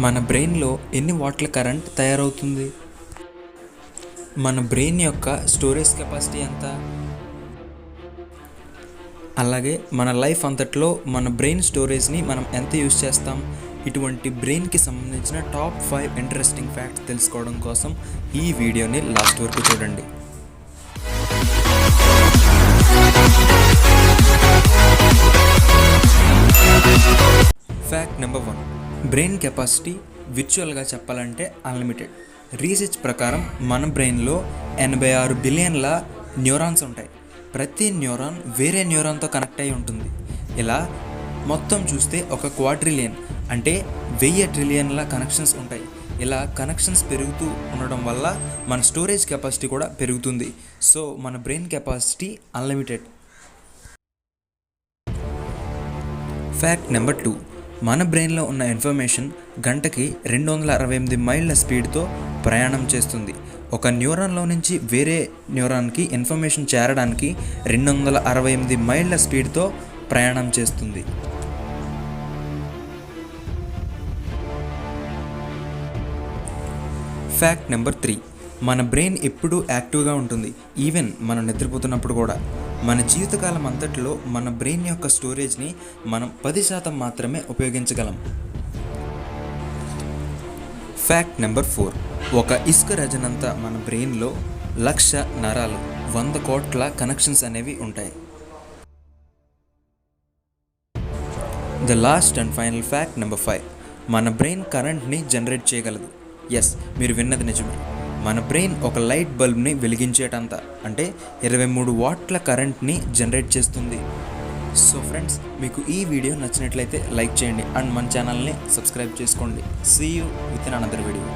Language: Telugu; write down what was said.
మన బ్రెయిన్లో ఎన్ని వాట్ల కరెంట్ తయారవుతుంది? మన బ్రెయిన్ యొక్క స్టోరేజ్ కెపాసిటీ ఎంత? అలాగే మన లైఫ్ అంతట్లో మన బ్రెయిన్ స్టోరేజ్ని మనం ఎంత యూజ్ చేస్తాం? ఇటువంటి బ్రెయిన్కి సంబంధించిన టాప్ 5 ఇంట్రెస్టింగ్ ఫ్యాక్ట్స్ తెలుసుకోవడం కోసం ఈ వీడియోని లాస్ట్ వరకు చూడండి. Fact number 1. బ్రెయిన్ కెపాసిటీ విర్చువల్గా చెప్పాలంటే అన్లిమిటెడ్. రీసెర్చ్ ప్రకారం మన బ్రెయిన్లో 86 బిలియన్ల న్యూరాన్స్ ఉంటాయి. ప్రతి న్యూరాన్ వేరే న్యూరాన్తో కనెక్ట్ అయి ఉంటుంది. ఇలా మొత్తం చూస్తే ఒక క్వాడ్రిలియన్ అంటే 1000 ట్రిలియన్ల కనెక్షన్స్ ఉంటాయి. ఇలా కనెక్షన్స్ పెరుగుతూ ఉండడం వల్ల మన స్టోరేజ్ కెపాసిటీ కూడా పెరుగుతుంది. సో మన brain capacity unlimited. Fact number 2. మన బ్రెయిన్లో ఉన్న ఇన్ఫర్మేషన్ గంటకి 268 మైళ్ళ స్పీడ్తో ప్రయాణం చేస్తుంది. ఒక న్యూరాన్లో నుంచి వేరే న్యూరాన్కి ఇన్ఫర్మేషన్ చేరడానికి 268 మైళ్ళ స్పీడ్తో ప్రయాణం చేస్తుంది. Fact number 3. మన బ్రెయిన్ ఎప్పుడూ యాక్టివ్గా ఉంటుంది, ఈవెన్ మనం నిద్రపోతున్నప్పుడు కూడా. మన జీవితకాలం అంతట్లో మన బ్రెయిన్ యొక్క స్టోరేజ్ని మనం 10% మాత్రమే ఉపయోగించగలం. Fact number 4. ఒక ఇసుక రజనంతా మన బ్రెయిన్లో 1,00,000 నరాలు, 100 కోట్ల కనెక్షన్స్ అనేవి ఉంటాయి. The last and final fact number 5. మన బ్రెయిన్ కరెంట్ని జనరేట్ చేయగలదు. ఎస్, మీరు విన్నది నిజమే. మన బ్రెయిన్ ఒక లైట్ బల్బ్ని వెలిగించేటంత అంటే 23 వాట్ల కరెంట్ని జనరేట్ చేస్తుంది. సో ఫ్రెండ్స్, మీకు ఈ వీడియో నచ్చినట్లయితే లైక్ చేయండి అండ్ మన ఛానల్ని సబ్స్క్రైబ్ చేసుకోండి. See you with in another video.